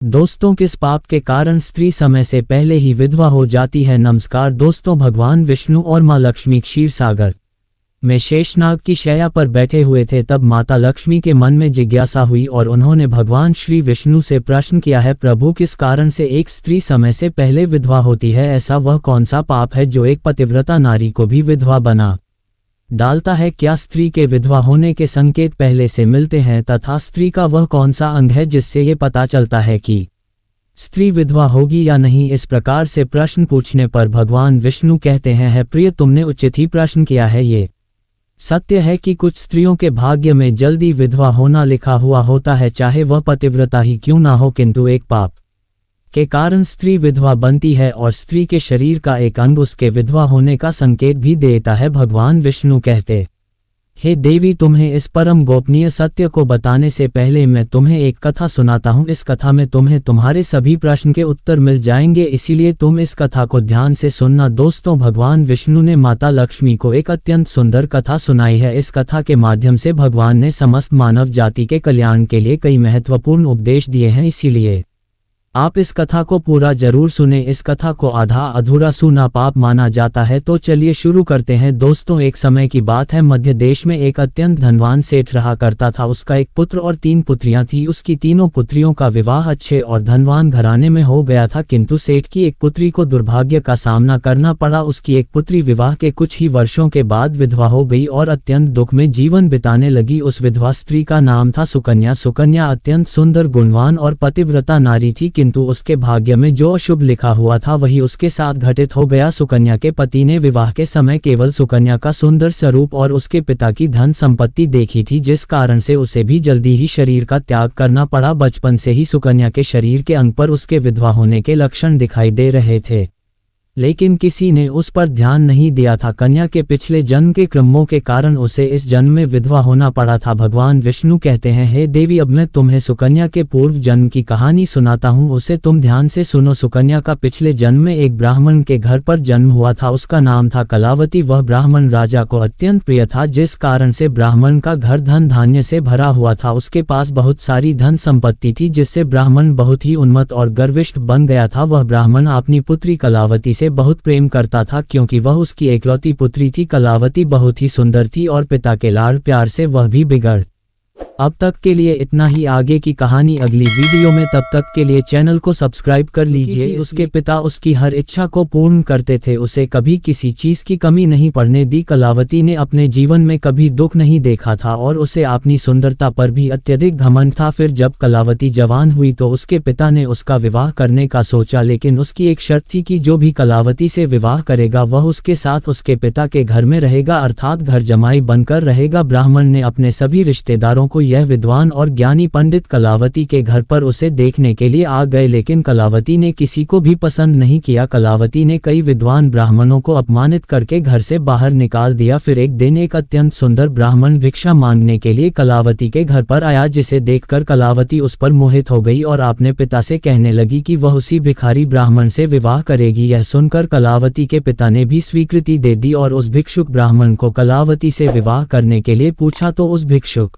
दोस्तों, किस पाप के कारण स्त्री समय से पहले ही विधवा हो जाती है? नमस्कार दोस्तों, भगवान विष्णु और माँ लक्ष्मी क्षीर सागर में शेषनाग की शैया पर बैठे हुए थे। तब माता लक्ष्मी के मन में जिज्ञासा हुई और उन्होंने भगवान श्री विष्णु से प्रश्न किया है, प्रभु, किस कारण से एक स्त्री समय से पहले विधवा होती है? ऐसा वह कौन सा पाप है जो एक पतिव्रता नारी को भी विधवा बना डालता है? क्या स्त्री के विधवा होने के संकेत पहले से मिलते हैं तथा स्त्री का वह कौन सा अंग है जिससे ये पता चलता है कि स्त्री विधवा होगी या नहीं? इस प्रकार से प्रश्न पूछने पर भगवान विष्णु कहते हैं, है प्रिय, तुमने उचित ही प्रश्न किया है। ये सत्य है कि कुछ स्त्रियों के भाग्य में जल्दी विधवा होना लिखा हुआ होता है, चाहे वह पतिव्रता ही क्यों ना हो, किंतु एक पाप के कारण स्त्री विधवा बनती है और स्त्री के शरीर का एक अंग उसके विधवा होने का संकेत भी देता है। भगवान विष्णु कहते, हे देवी, तुम्हें इस परम गोपनीय सत्य को बताने से पहले मैं तुम्हें एक कथा सुनाता हूँ। इस कथा में तुम्हें तुम्हारे सभी प्रश्न के उत्तर मिल जाएंगे, इसीलिए तुम इस कथा को ध्यान से सुनना। दोस्तों, भगवान विष्णु ने माता लक्ष्मी को एक अत्यंत सुंदर कथा सुनाई है। इस कथा के माध्यम से भगवान ने समस्त मानव जाति के कल्याण के लिए कई महत्वपूर्ण उपदेश दिए हैं, इसीलिए आप इस कथा को पूरा जरूर सुने। इस कथा को आधा अधूरा सुना पाप माना जाता है। तो चलिए शुरू करते हैं। दोस्तों, एक समय की बात है, मध्य देश में एक अत्यंत धनवान सेठ रहा करता था। उसका एक पुत्र और 3 पुत्रियां थी। उसकी तीनों पुत्रियों का विवाह अच्छे और धनवान घराने में हो गया था, किंतु सेठ की एक पुत्री को दुर्भाग्य का सामना करना पड़ा। उसकी एक पुत्री विवाह के कुछ ही वर्षों के बाद विधवा हो गई और अत्यंत दुख में जीवन बिताने लगी। उस विधवा स्त्री का नाम था सुकन्या। सुकन्या अत्यंत सुंदर, गुणवान और पतिव्रता नारी थी, किंतु उसके भाग्य में जो अशुभ लिखा हुआ था वही उसके साथ घटित हो गया। सुकन्या के पति ने विवाह के समय केवल सुकन्या का सुंदर स्वरूप और उसके पिता की धन संपत्ति देखी थी, जिस कारण से उसे भी जल्दी ही शरीर का त्याग करना पड़ा। बचपन से ही सुकन्या के शरीर के अंग पर उसके विधवा होने के लक्षण दिखाई दे रहे थे, लेकिन किसी ने उस पर ध्यान नहीं दिया था। कन्या के पिछले जन्म के क्रमों के कारण उसे इस जन्म में विधवा होना पड़ा था। भगवान विष्णु कहते हैं, हे देवी, अब मैं तुम्हें सुकन्या के पूर्व जन्म की कहानी सुनाता हूँ, उसे तुम ध्यान से सुनो। सुकन्या का पिछले जन्म में एक ब्राह्मण के घर पर जन्म हुआ था। उसका नाम था कलावती। वह ब्राह्मण राजा को अत्यंत प्रिय था, जिस कारण से ब्राह्मण का घर धन धान्य से भरा हुआ था। उसके पास बहुत सारी धन संपत्ति थी, जिससे ब्राह्मण बहुत ही उन्मत्त और गर्विष्ठ बन गया था। वह ब्राह्मण अपनी पुत्री कलावती से बहुत प्रेम करता था, क्योंकि वह उसकी एकलौती पुत्री थी। कलावती बहुत ही सुंदर थी और पिता के लाड प्यार से वह भी बिगड़। अब तक के लिए इतना ही, आगे की कहानी अगली वीडियो में। तब तक के लिए चैनल को सब्सक्राइब कर लीजिए। उसके पिता उसकी हर इच्छा को पूर्ण करते थे, उसे कभी किसी चीज की कमी नहीं पड़ने दी। कलावती ने अपने जीवन में कभी दुख नहीं देखा था और उसे अपनी सुंदरता पर भी अत्यधिक घमंड था। फिर जब कलावती जवान हुई तो उसके पिता ने उसका विवाह करने का सोचा, लेकिन उसकी एक शर्त थी कि जो भी कलावती से विवाह करेगा वह उसके साथ उसके पिता के घर में रहेगा, अर्थात घर जमाई बनकर रहेगा। ब्राह्मण ने अपने सभी रिश्तेदारों को यह विद्वान और ज्ञानी पंडित कलावती के घर पर उसे देखने के लिए आ गए, लेकिन कलावती ने किसी को भी पसंद नहीं किया। कलावती ने कई विद्वान ब्राह्मणों को अपमानित करके घर से बाहर निकाल दिया। फिर एक दिन एक अत्यंत सुंदर ब्राह्मण भिक्षा मांगने के लिए कलावती के घर पर आया, जिसे देखकर कलावती उस पर मोहित हो गई और अपने पिता से कहने लगी कि वह उसी भिखारी ब्राह्मण से विवाह करेगी। यह सुनकर कलावती के पिता ने भी स्वीकृति दे दी और उस भिक्षुक ब्राह्मण को कलावती से विवाह करने के लिए पूछा, तो उस भिक्षुक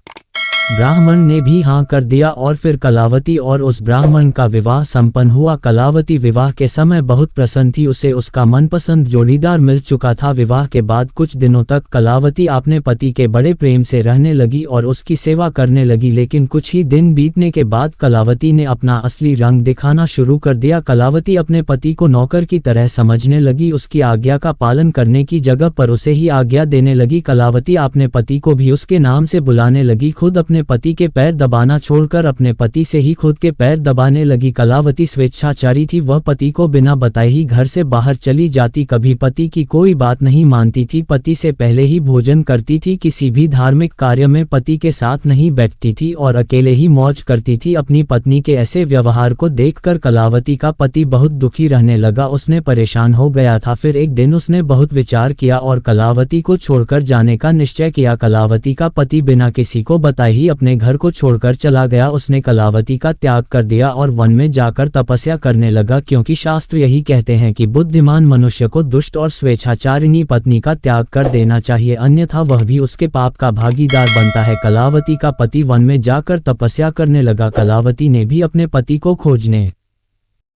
ब्राह्मण ने भी हाँ कर दिया और फिर कलावती और उस ब्राह्मण का विवाह संपन्न हुआ। कलावती विवाह के समय बहुत प्रसन्न थी, उसे उसका मनपसंद जोड़ीदार मिल चुका था। विवाह के बाद कुछ दिनों तक कलावती अपने पति के बड़े प्रेम से रहने लगी और उसकी सेवा करने लगी, लेकिन कुछ ही दिन बीतने के बाद कलावती ने अपना असली रंग दिखाना शुरू कर दिया। कलावती अपने पति को नौकर की तरह समझने लगी, उसकी आज्ञा का पालन करने की जगह पर उसे ही आज्ञा देने लगी। कलावती अपने पति को भी उसके नाम से बुलाने लगी, खुद अपने पति के पैर दबाना छोड़कर अपने पति से ही खुद के पैर दबाने लगी। कलावती स्वेच्छाचारी थी, वह पति को बिना बताए ही घर से बाहर चली जाती, कभी पति की कोई बात नहीं मानती थी, पति से पहले ही भोजन करती थी, किसी भी धार्मिक कार्य में पति के साथ नहीं बैठती थी और अकेले ही मौज करती थी। अपनी पत्नी के ऐसे व्यवहार को देखकर कलावती का पति बहुत दुखी रहने लगा, उसने परेशान हो गया था। फिर एक दिन उसने बहुत विचार किया और कलावती को छोड़कर जाने का निश्चय किया। कलावती का पति बिना किसी को बताए ही ही अपने घर को छोड़कर चला गया। उसने कलावती का त्याग कर दिया और वन में जाकर तपस्या करने लगा, क्योंकि शास्त्र यही कहते हैं कि बुद्धिमान मनुष्य को दुष्ट और स्वेच्छाचारिणी पत्नी का त्याग कर देना चाहिए, अन्यथा वह भी उसके पाप का भागीदार बनता है। कलावती का पति वन में जाकर तपस्या करने लगा। कलावती ने भी अपने पति को खोजने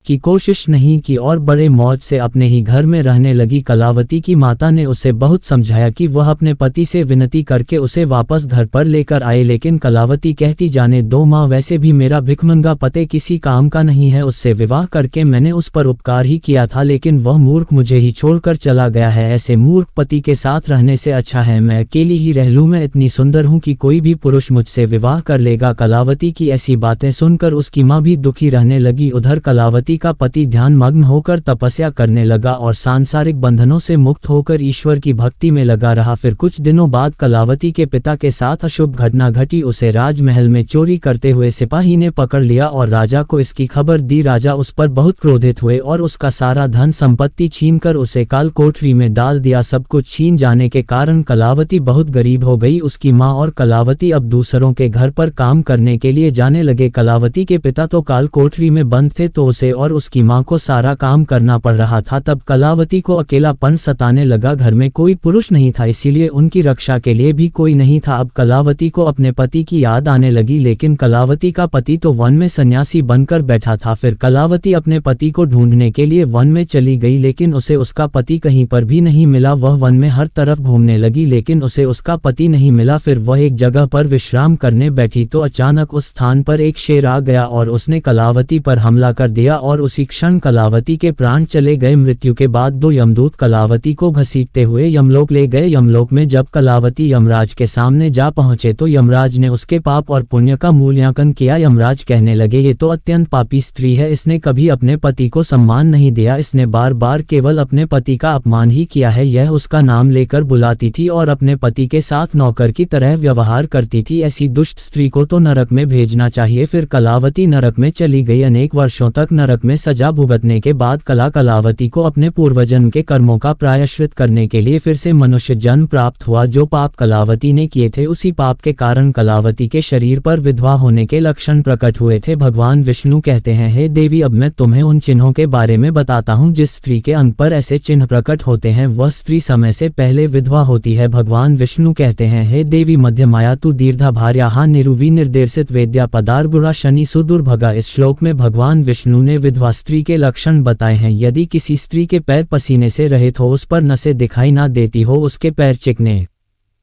की कोशिश नहीं की और बड़े मौज से अपने ही घर में रहने लगी। कलावती की माता ने उसे बहुत समझाया कि वह अपने पति से विनती करके उसे वापस घर पर लेकर आए, लेकिन कलावती कहती, जाने दो माँ, वैसे भी मेरा भिखमंगा पति किसी काम का नहीं है। उससे विवाह करके मैंने उस पर उपकार ही किया था, लेकिन वह मूर्ख मुझे ही छोड़कर चला गया है। ऐसे मूर्ख पति के साथ रहने से अच्छा है मैं अकेली ही रह लूं। मैं इतनी सुंदर हूं कि कोई भी पुरुष मुझसे विवाह कर लेगा। कलावती की ऐसी बातें सुनकर उसकी माँ भी दुखी रहने लगी। उधर कलावती का पति ध्यान मग्न होकर तपस्या करने लगा और सांसारिक बंधनों से मुक्त होकर ईश्वर की भक्ति में लगा रहा। फिर कुछ दिनों बाद कलावती के पिता के साथ अशुभ घटना घटी। उसे राजमहल में चोरी करते हुए सिपाही ने पकड़ लिया और राजा को इसकी खबर दी। राजा उस पर बहुत क्रोधित हुए और उसका सारा धन संपत्ति छीनकर उसे काल कोठरी में डाल दिया। सब कुछ छीन जाने के कारण कलावती बहुत गरीब हो गई। उसकी माँ और कलावती अब दूसरों के घर पर काम करने के लिए जाने लगे। कलावती के पिता तो काल कोठरी में बंद थे, तो उसे और उसकी माँ को सारा काम करना पड़ रहा था। तब कलावती को अकेलापन सताने लगा। घर में कोई पुरुष नहीं था, इसीलिए उनकी रक्षा के लिए भी कोई नहीं था। अब कलावती को अपने पति की याद आने लगी, लेकिन कलावती का पति तो वन में सन्यासी बनकर बैठा था। फिर कलावती अपने पति को ढूंढने के लिए वन में चली गई, लेकिन उसे उसका पति कहीं पर भी नहीं मिला। वह वन में हर तरफ घूमने लगी, लेकिन उसे उसका पति नहीं मिला। फिर वह एक जगह पर विश्राम करने बैठी तो अचानक उस स्थान पर एक शेर आ गया और उसने कलावती पर हमला कर दिया और उसी क्षण कलावती के प्राण चले गए। मृत्यु के बाद दो यमदूत कलावती को घसीटते हुए यमलोक ले गए। यमलोक में जब कलावती यमराज के सामने जा पहुंचे तो यमराज ने उसके पाप और पुण्य का मूल्यांकन किया। यमराज कहने लगे, ये तो अत्यंत पापी स्त्री है, इसने कभी अपने पति को सम्मान नहीं दिया, इसने बार बार केवल अपने पति का अपमान ही किया है। यह उसका नाम लेकर बुलाती थी और अपने पति के साथ नौकर की तरह व्यवहार करती थी। ऐसी दुष्ट स्त्री को तो नरक में भेजना चाहिए। फिर कलावती नरक में चली गई। अनेक वर्षों तक नरक में सजा भुगतने के बाद कलावती को अपने पूर्वजन्म के कर्मों का प्रायश्चित करने के लिए फिर से मनुष्य जन्म प्राप्त हुआ। जो पाप कलावती ने किए थे, उसी पाप के कारण कलावती के शरीर पर विधवा होने के लक्षण प्रकट हुए थे। भगवान विष्णु कहते हैं, हे देवी, अब मैं तुम्हें उन चिन्हों के बारे में बताता हूँ। जिस स्त्री के अंग पर ऐसे चिन्ह प्रकट होते हैं, वह स्त्री समय से पहले विधवा होती है। भगवान विष्णु कहते हैं, हे देवी, मध्यमाया तु दीर्घा भार्याहा निरुवी निर्देशित वेद्या पदार्गुरा शनि सुदुर्भगा। इस श्लोक में भगवान विष्णु ने विधवा स्त्री के लक्षण बताए हैं। यदि किसी स्त्री के पैर पसीने से रहित हो, उस पर नसें दिखाई ना देती हो, उसके पैर चिकने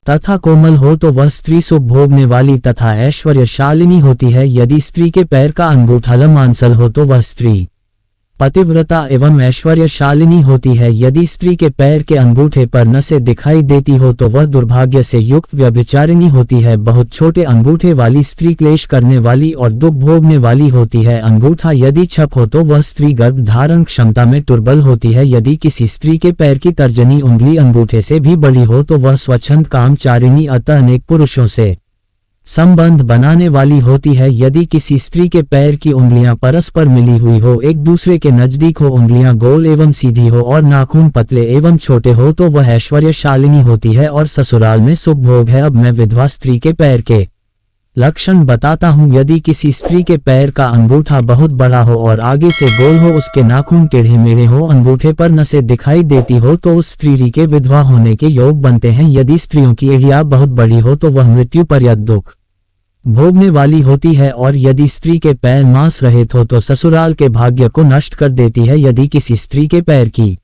तथा कोमल हो, तो वह स्त्री सुख भोगने वाली तथा ऐश्वर्यशालिनी होती है। यदि स्त्री के पैर का अंगूठा लंबांसल हो, तो वह स्त्री पतिव्रता एवं ऐश्वर्यशालिनी होती है। यदि स्त्री के पैर के अंगूठे पर नसें दिखाई देती हो, तो वह दुर्भाग्य से युक्त व्यभिचारिणी होती है। बहुत छोटे अंगूठे वाली स्त्री क्लेश करने वाली और दुख भोगने वाली होती है। अंगूठा यदि छप हो, तो वह स्त्री गर्भ धारण क्षमता में दुर्बल होती है। यदि किसी स्त्री के पैर की तर्जनी उंगली अंगूठे से भी बड़ी हो, तो वह स्वच्छंद कामचारिणी अतः अनेक पुरुषों से संबंध बनाने वाली होती है। यदि किसी स्त्री के पैर की उंगलियां परस्पर मिली हुई हो, एक दूसरे के नजदीक हो, उंगलियां गोल एवं सीधी हो और नाखून पतले एवं छोटे हो, तो वह ऐश्वर्यशालिनी होती है और ससुराल में सुख भोग है। अब मैं विधवा स्त्री के पैर के लक्षण बताता हूँ। यदि किसी स्त्री के पैर का अंगूठा बहुत बड़ा हो और आगे से गोल हो, उसके नाखून टेढ़े मेढ़े हो, अंगूठे पर नसें दिखाई देती हो, तो उस स्त्री के विधवा होने के योग बनते हैं। यदि स्त्रियों की एड़िया बहुत बड़ी हो, तो वह मृत्यु पर्यंत दुख भोगने वाली होती है। और यदि स्त्री के पैर मांस रहित हो, तो ससुराल के भाग्य को नष्ट कर देती है। यदि किसी स्त्री के पैर की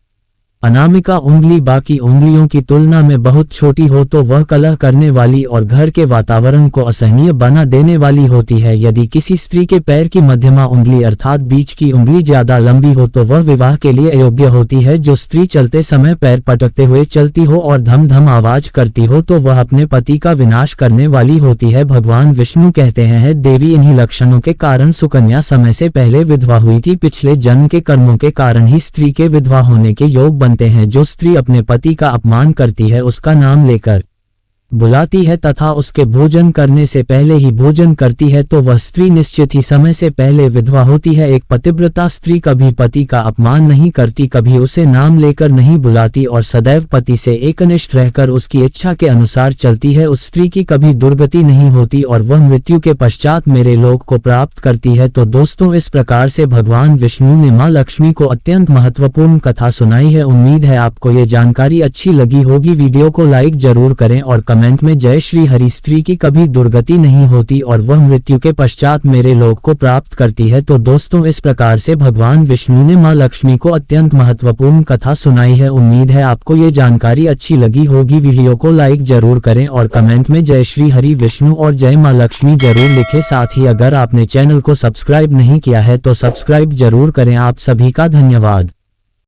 अनामिका उंगली बाकी उंगलियों की तुलना में बहुत छोटी हो, तो वह कलह करने वाली और घर के वातावरण को असहनीय बना देने वाली होती है। यदि किसी स्त्री के पैर की मध्यमा उंगली अर्थात बीच की उंगली ज्यादा लंबी हो, तो वह विवाह के लिए अयोग्य होती है। जो स्त्री चलते समय पैर पटकते हुए चलती हो और धम धम आवाज करती हो, तो वह अपने पति का विनाश करने वाली होती है। भगवान विष्णु कहते हैं, देवी, इन्हीं लक्षणों के कारण सुकन्या समय से पहले विधवा हुई थी। पिछले जन्म के कर्मों के कारण ही स्त्री के विधवा होने के योग हैं। जो स्त्री अपने पति का अपमान करती है, उसका नाम लेकर बुलाती है तथा उसके भोजन करने से पहले ही भोजन करती है तो वह स्त्री निश्चित ही समय से पहले विधवा होती है। एक पतिव्रता स्त्री कभी पति का अपमान नहीं करती, कभी उसे नाम लेकर नहीं बुलाती और सदैव पति से एकनिष्ठ रहकर उसकी इच्छा के अनुसार चलती है। उस स्त्री की कभी दुर्गति नहीं होती और वह मृत्यु के पश्चात मेरे लोक को प्राप्त करती है। तो दोस्तों, इस प्रकार से भगवान विष्णु ने मां लक्ष्मी को अत्यंत महत्वपूर्ण कथा सुनाई है। उम्मीद है आपको ये जानकारी अच्छी लगी होगी। वीडियो को लाइक जरूर करें और कमेंट में जय श्री हरि। स्त्री की कभी दुर्गति नहीं होती और वह मृत्यु के पश्चात मेरे लोक को प्राप्त करती है। तो दोस्तों, इस प्रकार से भगवान विष्णु ने मां लक्ष्मी को अत्यंत महत्वपूर्ण कथा सुनाई है। उम्मीद है आपको ये जानकारी अच्छी लगी होगी। वीडियो को लाइक जरूर करें और कमेंट में जय श्री हरि विष्णु और जय मां लक्ष्मी जरूर लिखें। साथ ही अगर आपने चैनल को सब्सक्राइब नहीं किया है तो सब्सक्राइब जरूर करें। आप सभी का धन्यवाद।